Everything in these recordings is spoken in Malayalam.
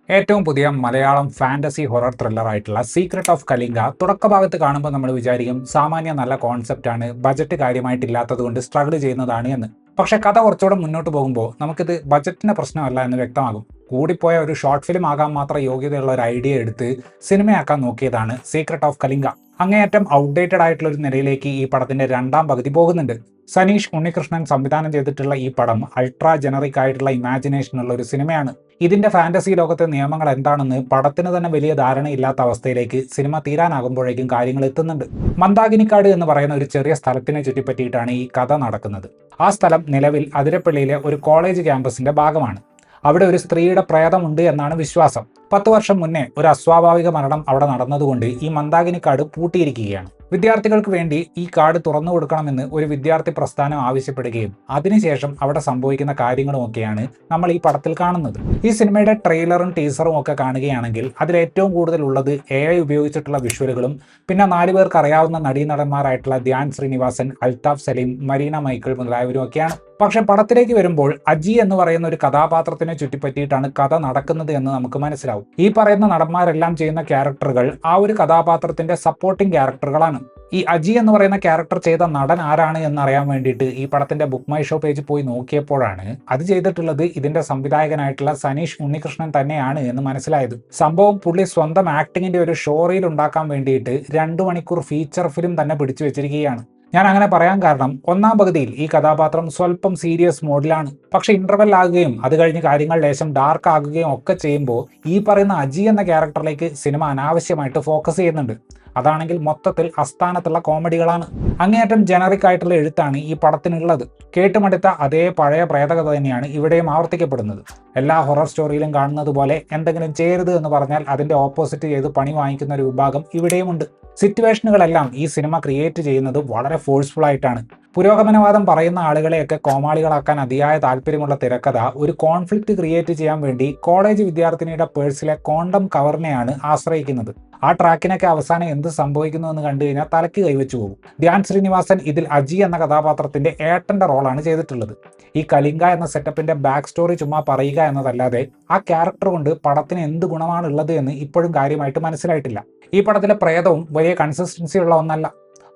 ഏറ്റവും പുതിയ മലയാളം ഫാന്റസി ഹൊറർ ത്രില്ലറായിട്ടുള്ള സീക്രട്ട് ഓഫ് കലിംഗ തുടക്കഭാഗത്ത് കാണുമ്പോൾ നമ്മൾ വിചാരിക്കും സാമാന്യ നല്ല കോൺസെപ്റ്റാണ്, ബജറ്റ് കാര്യമായിട്ടില്ലാത്തത് കൊണ്ട് സ്ട്രഗിൾ ചെയ്യുന്നതാണ് എന്ന്. പക്ഷേ കഥ കുറച്ചുകൂടെ മുന്നോട്ട് പോകുമ്പോൾ നമുക്കിത് ബജറ്റിൻ്റെ പ്രശ്നമല്ല എന്ന് വ്യക്തമാകും. കൂടിപ്പോയ ഒരു ഷോർട്ട് ഫിലിം ആകാൻ മാത്രം യോഗ്യതയുള്ള ഒരു ഐഡിയ എടുത്ത് സിനിമയാക്കാൻ നോക്കിയതാണ് സീക്രട്ട് ഓഫ് കലിംഗ. അങ്ങേയറ്റം ഔട്ട്ഡേറ്റഡ് ആയിട്ടുള്ള ഒരു നിലയിലേക്ക് ഈ പടത്തിന്റെ രണ്ടാം പകുതി പോകുന്നുണ്ട്. സനീഷ് ഉണ്ണികൃഷ്ണൻ സംവിധാനം ചെയ്തിട്ടുള്ള ഈ പടം അൾട്രാ ജനറിക് ആയിട്ടുള്ള ഇമാജിനേഷനുള്ള ഒരു സിനിമയാണ്. ഇതിന്റെ ഫാന്റസി ലോകത്തെ നിയമങ്ങൾ എന്താണെന്ന് പടത്തിന് തന്നെ വലിയ ധാരണയില്ലാത്ത അവസ്ഥയിലേക്ക് സിനിമ തീരാനാകുമ്പോഴേക്കും കാര്യങ്ങൾ എത്തുന്നുണ്ട്. മന്ദാകിനിക്കാട് എന്ന് പറയുന്ന ഒരു ചെറിയ സ്ഥലത്തിനെ ചുറ്റിപ്പറ്റിയിട്ടാണ് ഈ കഥ നടക്കുന്നത്. ആ സ്ഥലം നിലവിൽ അതിരപ്പള്ളിയിലെ ഒരു കോളേജ് ക്യാമ്പസിന്റെ ഭാഗമാണ്. അവിടെ ഒരു സ്ത്രീയുടെ പ്രേതമുണ്ട് എന്നാണ് വിശ്വാസം. 10 വർഷം മുന്നേ ഒരു അസ്വാഭാവിക മരണം അവിടെ നടന്നതുകൊണ്ട് ഈ മന്ദാകിനിക്കാട് പൂട്ടിയിരിക്കുകയാണ്. വിദ്യാർത്ഥികൾക്ക് വേണ്ടി ഈ കാർഡ് തുറന്നു കൊടുക്കണമെന്ന് ഒരു വിദ്യാർത്ഥി പ്രസ്ഥാനം ആവശ്യപ്പെടുകയും അതിനുശേഷം അവിടെ സംഭവിക്കുന്ന കാര്യങ്ങളുമൊക്കെയാണ് നമ്മൾ ഈ പടത്തിൽ കാണുന്നത്. ഈ സിനിമയുടെ ട്രെയിലറും ടീസറും ഒക്കെ കാണുകയാണെങ്കിൽ അതിൽ ഏറ്റവും കൂടുതൽ ഉള്ളത് AI ഉപയോഗിച്ചിട്ടുള്ള വിഷ്വലുകളും പിന്നെ 4 പേർക്ക് അറിയാവുന്ന നടീനടന്മാരായിട്ടുള്ള ധ്യാൻ ശ്രീനിവാസൻ, അൽതാഫ് സലീം, മരീന മൈക്കിൾ മുതലായവരും ഒക്കെയാണ്. പക്ഷെ പടത്തിലേക്ക് വരുമ്പോൾ അജി എന്ന് പറയുന്ന ഒരു കഥാപാത്രത്തിനെ ചുറ്റിപ്പറ്റിയിട്ടാണ് കഥ നടക്കുന്നത് എന്ന് നമുക്ക് മനസ്സിലാവും. ഈ പറയുന്ന നടന്മാരെല്ലാം ചെയ്യുന്ന ക്യാരക്ടറുകൾ ആ ഒരു കഥാപാത്രത്തിന്റെ സപ്പോർട്ടിംഗ് ക്യാരക്ടറുകളാണ്. ഈ അജി എന്ന് പറയുന്ന ക്യാരക്ടർ ചെയ്ത നടൻ ആരാണ് എന്നറിയാൻ വേണ്ടിയിട്ട് ഈ പടത്തിന്റെ ബുക്ക് മൈ ഷോ പേജ് പോയി നോക്കിയപ്പോഴാണ് അത് ചെയ്തിട്ടുള്ളത് ഇതിന്റെ സംവിധായകനായിട്ടുള്ള സനീഷ് ഉണ്ണികൃഷ്ണൻ തന്നെയാണ് എന്ന് മനസ്സിലായത്. സംഭവം പുള്ളി സ്വന്തം ആക്ടിങ്ങിന്റെ ഒരു ഷോ റീൽ ഉണ്ടാക്കാൻ വേണ്ടിയിട്ട് 2 മണിക്കൂർ ഫീച്ചർ ഫിലിം തന്നെ പിടിച്ചു വെച്ചിരിക്കുകയാണ്. ഞാൻ അങ്ങനെ പറയാൻ കാരണം ഒന്നാം പകുതിയിൽ ഈ കഥാപാത്രം സ്വല്പം സീരിയസ് മോഡിലാണ്. പക്ഷെ ഇന്റർവെൽ ആകുകയും അത് കഴിഞ്ഞ് കാര്യങ്ങൾ ലേശം ഡാർക്ക് ആകുകയും ഒക്കെ ചെയ്യുമ്പോൾ ഈ പറയുന്ന അജി എന്ന ക്യാരക്ടറിലേക്ക് സിനിമ അനാവശ്യമായിട്ട് ഫോക്കസ് ചെയ്യുന്നുണ്ട്. അതാണെങ്കിൽ മൊത്തത്തിൽ അസ്ഥാനത്തുള്ള കോമഡികളാണ്. അങ്ങേയറ്റം ജനറിക് ആയിട്ടുള്ള എഴുത്താണ് ഈ പടത്തിനുള്ളത്. കേട്ടുമടുത്ത അതേ പഴയ പ്രേതകഥ തന്നെയാണ് ഇവിടെയും ആവർത്തിക്കപ്പെടുന്നത്. എല്ലാ ഹൊറർ സ്റ്റോറിയിലും കാണുന്നത് പോലെ എന്തെങ്കിലും ചെയ്യരുത് എന്ന് പറഞ്ഞാൽ അതിന്റെ ഓപ്പോസിറ്റ് ചെയ്ത് പണി വാങ്ങിക്കുന്ന ഒരു വിഭാഗം ഇവിടെയുമുണ്ട്. സിറ്റുവേഷനുകളെല്ലാം ഈ സിനിമ ക്രിയേറ്റ് ചെയ്യുന്നത് വളരെ ഫോഴ്സ്ഫുൾ ആയിട്ടാണ്. പുരോഗമനവാദം പറയുന്ന ആളുകളെയൊക്കെ കോമാളികളാക്കാൻ അതിയായ താല്പര്യമുള്ള തിരക്കഥ ഒരു കോൺഫ്ലിക്റ്റ് ക്രിയേറ്റ് ചെയ്യാൻ വേണ്ടി കോളേജ് വിദ്യാർത്ഥിനിയുടെ പേഴ്സിലെ കോണ്ടം കവറിനെയാണ് ആശ്രയിക്കുന്നത്. ആ ട്രാക്കിനൊക്കെ അവസാനം എന്ത് സംഭവിക്കുന്നു എന്ന് കണ്ടു കഴിഞ്ഞാൽ തലക്ക് കൈവച്ചു പോകും. ധ്യാൻ ശ്രീനിവാസൻ ഇതിൽ അജി എന്ന കഥാപാത്രത്തിന്റെ ഏട്ടന്റെ റോളാണ് ചെയ്തിട്ടുള്ളത്. ഈ കലിംഗ എന്ന സെറ്റപ്പിന്റെ ബാക്ക് സ്റ്റോറി ചുമ്മാ പറയുക എന്നതല്ലാതെ ആ ക്യാരക്ടർ കൊണ്ട് പടത്തിന് എന്ത് ഗുണമാണ് ഉള്ളത് എന്ന് ഇപ്പോഴും കാര്യമായിട്ട് മനസ്സിലായിട്ടില്ല. ഈ പടത്തിലെ പ്രേതവും വലിയ കൺസിസ്റ്റൻസി ഉള്ള ഒന്നല്ല.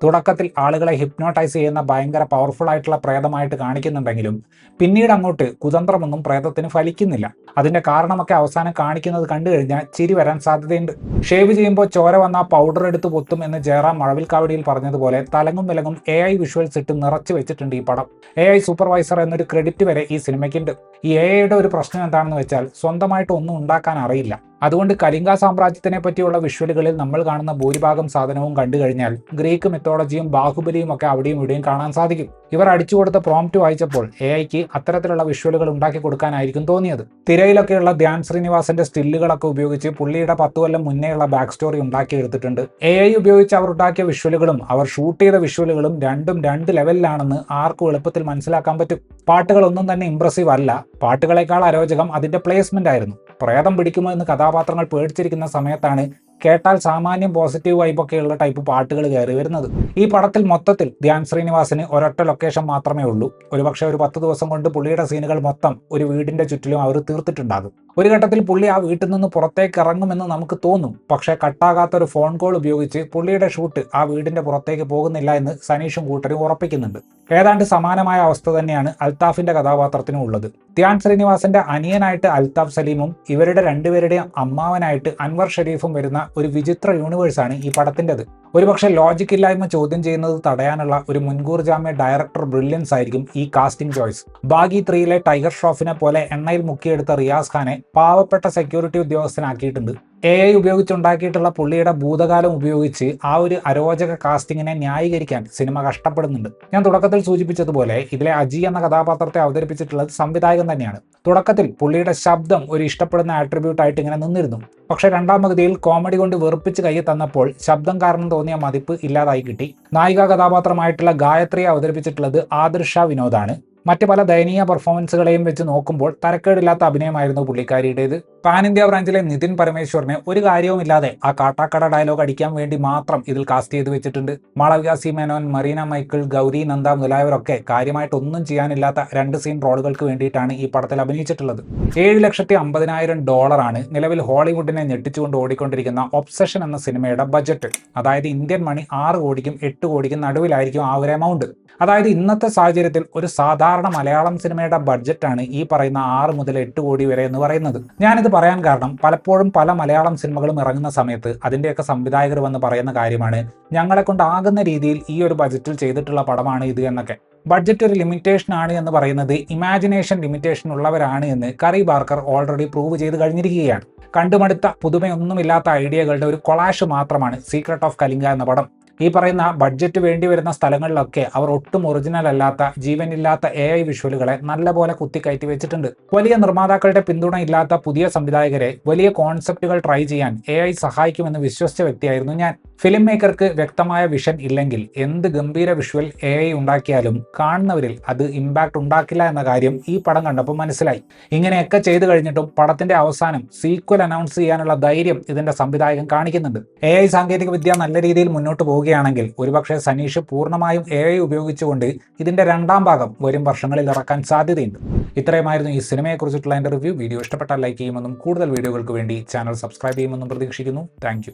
തുടക്കത്തിൽ ആളുകളെ ഹിപ്നോട്ടൈസ് ചെയ്യുന്ന ഭയങ്കര പവർഫുൾ ആയിട്ടുള്ള പ്രേതമായിട്ട് കാണിക്കുന്നുണ്ടെങ്കിലും പിന്നീട് അങ്ങോട്ട് കുതന്ത്രമൊന്നും പ്രേതത്തിന് ഫലിക്കുന്നില്ല. അതിന്റെ കാരണമൊക്കെ അവസാനം കാണിക്കുന്നത് കണ്ടു കഴിഞ്ഞാൽ ചിരി വരാൻ സാധ്യതയുണ്ട്. ഷേവ് ചെയ്യുമ്പോൾ ചോര വന്ന പൗഡർ എടുത്ത് പൊത്തും എന്ന് ജയറാം മഴവിൽക്കാവടിയിൽ പറഞ്ഞതുപോലെ തലങ്ങും വിലങ്ങും AI വിഷ്വൽസ് ഇട്ട് നിറച്ചു വെച്ചിട്ടുണ്ട് ഈ പടം. AI സൂപ്പർവൈസർ എന്നൊരു ക്രെഡിറ്റ് വരെ ഈ സിനിമയ്ക്കുണ്ട്. ഈ AIയുടെ ഒരു പ്രശ്നം എന്താണെന്ന് വെച്ചാൽ സ്വന്തമായിട്ട് ഒന്നും ഉണ്ടാക്കാൻ അറിയില്ല. അതുകൊണ്ട് കലിംഗ സാമ്രാജ്യത്തിനെ പറ്റിയുള്ള വിഷ്വലുകളിൽ നമ്മൾ കാണുന്ന ഭൂരിഭാഗം സാധനവും കണ്ടു കഴിഞ്ഞാൽ ഗ്രീക്ക് മിത്തോളജിയും ബാഹുബലിയും ഒക്കെ അവിടെയും ഇവിടെയും കാണാൻ സാധിക്കും. ഇവർ അടിച്ചു കൊടുത്ത പ്രോംപ്റ്റ് വായിച്ചപ്പോൾ AIക്ക് അത്തരത്തിലുള്ള വിഷ്വലുകൾ ഉണ്ടാക്കി കൊടുക്കാനായിരിക്കും തോന്നിയത്. തിരയിലൊക്കെയുള്ള ധ്യാൻ ശ്രീനിവാസന്റെ സ്റ്റില്ലുകളൊക്കെ ഉപയോഗിച്ച് പുള്ളിയുടെ 10 കൊല്ലം മുന്നേയുള്ള ബാക്ക് സ്റ്റോറി ഉണ്ടാക്കിയെടുത്തിട്ടുണ്ട്. AI ഉപയോഗിച്ച് അവർ ഉണ്ടാക്കിയ വിഷ്വലുകളും അവർ ഷൂട്ട് ചെയ്ത വിഷ്വലുകളും രണ്ടും 2 ലെവലിലാണെന്ന് ആർക്കും എളുപ്പത്തിൽ മനസ്സിലാക്കാൻ പറ്റും. പാട്ടുകളൊന്നും തന്നെ ഇംപ്രസീവ് അല്ല. പാട്ടുകളെക്കാൾ അരോചകം അതിന്റെ പ്ലേസ്മെന്റ് ആയിരുന്നു. പ്രേതം പിടിക്കുമോ എന്ന് കഥാപാത്രങ്ങൾ പേടിച്ചിരിക്കുന്ന സമയത്താണ് കേട്ടാൽ സാമാന്യം പോസിറ്റീവ് വൈബൊക്കെയുള്ള ടൈപ്പ് പാട്ടുകൾ കയറി വരുന്നത്. ഈ പടത്തിൽ മൊത്തത്തിൽ ധ്യാൻ ശ്രീനിവാസന് ഒരൊറ്റ ലൊക്കേഷൻ മാത്രമേ ഉള്ളൂ. ഒരുപക്ഷെ ഒരു 10 ദിവസം കൊണ്ട് പുള്ളിയുടെ സീനുകൾ മൊത്തം ഒരു വീടിന്റെ ചുറ്റിലും അവർ തീർത്തിട്ടുണ്ടാകും. ഒരു ഘട്ടത്തിൽ പുള്ളി ആ വീട്ടിൽ നിന്ന് പുറത്തേക്ക് ഇറങ്ങുമെന്ന് നമുക്ക് തോന്നും. പക്ഷേ കട്ടാകാത്ത ഒരു ഫോൺ കോൾ ഉപയോഗിച്ച് പുള്ളിയുടെ ഷൂട്ട് ആ വീടിന്റെ പുറത്തേക്ക് പോകുന്നില്ല എന്ന് സനീഷും കൂട്ടരും ഉറപ്പിക്കുന്നുണ്ട്. ഏതാണ്ട് സമാനമായ അവസ്ഥ തന്നെയാണ് അൽതാഫിന്റെ കഥാപാത്രത്തിനും ഉള്ളത്. ധ്യാൻ ശ്രീനിവാസന്റെ അനിയനായിട്ട് അൽതാഫ് സലീമും ഇവരുടെ രണ്ടുപേരുടെയും അമ്മാവനായിട്ട് അൻവർ ഷെരീഫും വരുന്ന ഒരു വിചിത്ര യൂണിവേഴ്സാണ് ഈ പടത്തിൻ്റെത്. ഒരുപക്ഷെ ലോജിക് ഇല്ലായ്മ ചോദ്യം ചെയ്യുന്നത് തടയാനുള്ള ഒരു മുൻകൂർ ജാമ്യ ഡയറക്ടർ ബ്രില്യൻസ് ആയിരിക്കും ഈ കാസ്റ്റിംഗ് ചോയ്സ്. ബാഗി 3-ലെ ടൈഗർ ഷ്രോഫിനെ പോലെ എണ്ണയിൽ മുക്കിയെടുത്ത റിയാസ് ഖാനെ പാവപ്പെട്ട സെക്യൂരിറ്റി ഉദ്യോഗസ്ഥനാക്കിയിട്ടുണ്ട്. AI ഉപയോഗിച്ചുണ്ടാക്കിയിട്ടുള്ള പുള്ളിയുടെ ഭൂതകാലം ഉപയോഗിച്ച് ആ ഒരു അരോചക കാസ്റ്റിങ്ങിനെ ന്യായീകരിക്കാൻ സിനിമ കഷ്ടപ്പെടുന്നുണ്ട്. ഞാൻ തുടക്കത്തിൽ സൂചിപ്പിച്ചതുപോലെ ഇതിലെ അജി എന്ന കഥാപാത്രത്തെ അവതരിപ്പിച്ചിട്ടുള്ളത് സംവിധായകൻ തന്നെയാണ്. തുടക്കത്തിൽ പുള്ളിയുടെ ശബ്ദം ഒരു ഇഷ്ടപ്പെടുന്ന ആട്രിബ്യൂട്ട് ആയിട്ട് ഇങ്ങനെ നിന്നിരുന്നു. പക്ഷേ രണ്ടാം പകുതിയിൽ കോമഡി കൊണ്ട് വെറുപ്പിച്ച് കൈ തന്നപ്പോൾ ശബ്ദം കാരണം തോന്നിയ മതിപ്പ് ഇല്ലാതായി കിട്ടി. നായിക കഥാപാത്രമായിട്ടുള്ള ഗായത്രിയെ അവതരിപ്പിച്ചിട്ടുള്ളത് ആദിർഷ വിനോദാണ്. മറ്റ് പല ദയനീയ പെർഫോമൻസുകളെയും വെച്ച് നോക്കുമ്പോൾ തരക്കേടില്ലാത്ത അഭിനയമായിരുന്നു പുള്ളിക്കാരിയുടേത്. പാൻ ഇന്ത്യ ബ്രാഞ്ചിലെ നിതിൻ പരമേശ്വറിനെ ഒരു കാര്യവുമില്ലാതെ ആ കാട്ടാക്കട ഡയലോഗ് അടിക്കാൻ വേണ്ടി മാത്രം ഇതിൽ കാസ്റ്റ് ചെയ്ത് വെച്ചിട്ടുണ്ട്. മാളവിക സി മേനോൻ, മറീന മൈക്കിൾ, ഗൗരി നന്ദ മുതലായവരൊക്കെ കാര്യമായിട്ടൊന്നും ചെയ്യാനില്ലാത്ത 2 സീൻ റോളുകൾക്ക് വേണ്ടിയിട്ടാണ് ഈ പടത്തിൽ അഭിനയിച്ചിട്ടുള്ളത്. $7,50,000 നിലവിൽ ഹോളിവുഡിനെ ഞെട്ടിച്ചുകൊണ്ട് ഓടിക്കൊണ്ടിരിക്കുന്ന ഒബ്സഷൻ എന്ന സിനിമയുടെ ബജറ്റ്. അതായത് ഇന്ത്യൻ മണി 6 കോടിക്കും 8 കോടിക്കും നടുവിലായിരിക്കും ആ ഒരു എമൗണ്ട്. അതായത് ഇന്നത്തെ സാഹചര്യത്തിൽ ഒരു സാധാരണ മലയാളം സിനിമയുടെ ബഡ്ജറ്റാണ് ഈ പറയുന്ന 6 മുതൽ 8 കോടി വരെ എന്ന് പറയുന്നത്. ഞാനിത് പറയാൻ കാരണം പലപ്പോഴും പല മലയാളം സിനിമകളും ഇറങ്ങുന്ന സമയത്ത് അതിൻ്റെയൊക്കെ സംവിധായകർ വന്ന് പറയുന്ന കാര്യമാണ്, ഞങ്ങളെ കൊണ്ടാകുന്ന രീതിയിൽ ഈ ഒരു ബജറ്റിൽ ചെയ്തിട്ടുള്ള പടമാണ് ഇത് എന്നൊക്കെ. ബഡ്ജറ്റ് ഒരു ലിമിറ്റേഷൻ ആണ് എന്ന് പറയുന്നത് ഇമാജിനേഷൻ ലിമിറ്റേഷൻ ഉള്ളവരാണ് എന്ന് കറി ബാർക്കർ ഓൾറെഡി പ്രൂവ് ചെയ്ത് കഴിഞ്ഞിരിക്കുകയാണ്. കണ്ടുമടുത്ത പുതുമയൊന്നുമില്ലാത്ത ഐഡിയകളുടെ ഒരു കൊളാഷ് മാത്രമാണ് സീക്രട്ട് ഓഫ് കലിംഗ എന്ന പടം. ഈ പറയുന്ന ബഡ്ജറ്റ് വേണ്ടി വരുന്ന സ്ഥലങ്ങളിലൊക്കെ അവർ ഒട്ടും ഒറിജിനൽ അല്ലാത്ത ജീവനില്ലാത്ത AI വിഷ്വലുകളെ നല്ലപോലെ കുത്തിക്കയറ്റി വെച്ചിട്ടുണ്ട്. വലിയ നിർമ്മാതാക്കളുടെ പിന്തുണ ഇല്ലാത്ത പുതിയ സംവിധായകരെ വലിയ കോൺസെപ്റ്റുകൾ ട്രൈ ചെയ്യാൻ AI സഹായിക്കുമെന്ന് വിശ്വസിച്ച വ്യക്തിയായിരുന്നു ഞാൻ. ഫിലിം മേക്കർക്ക് വ്യക്തമായ വിഷൻ ഇല്ലെങ്കിൽ എന്ത് ഗംഭീര വിഷ്വൽ AI ഉണ്ടാക്കിയാലും കാണുന്നവരിൽ അത് ഇമ്പാക്ട് ഉണ്ടാക്കില്ല എന്ന കാര്യം ഈ പടം കണ്ടപ്പോൾ മനസ്സിലായി. ഇങ്ങനെയൊക്കെ ചെയ്തു കഴിഞ്ഞിട്ടും പടത്തിന്റെ അവസാനം സീക്വൽ അനൗൺസ് ചെയ്യാനുള്ള ധൈര്യം ഇതിന്റെ സംവിധായകൻ കാണിക്കുന്നുണ്ട്. AI സാങ്കേതിക വിദ്യ നല്ല രീതിയിൽ മുന്നോട്ട് പോവുകയാണെങ്കിൽ ഒരുപക്ഷെ സനീഷ് പൂർണ്ണമായും AI ഉപയോഗിച്ചുകൊണ്ട് ഇതിന്റെ 2ാം ഭാഗം വരും വർഷങ്ങളിൽ ഇറക്കാൻ സാധ്യതയുണ്ട്. ഇത്രയുമായിരുന്നു ഈ സിനിമയെക്കുറിച്ചിട്ടുള്ള എൻ്റെ റിവ്യൂ. വീഡിയോ ഇഷ്ടപ്പെട്ടാൽ ലൈക്ക് ചെയ്യുമെന്നും കൂടുതൽ വീഡിയോകൾക്ക് വേണ്ടി ചാനൽ സബ്സ്ക്രൈബ് ചെയ്യുമെന്നും പ്രതീക്ഷിക്കുന്നു. താങ്ക്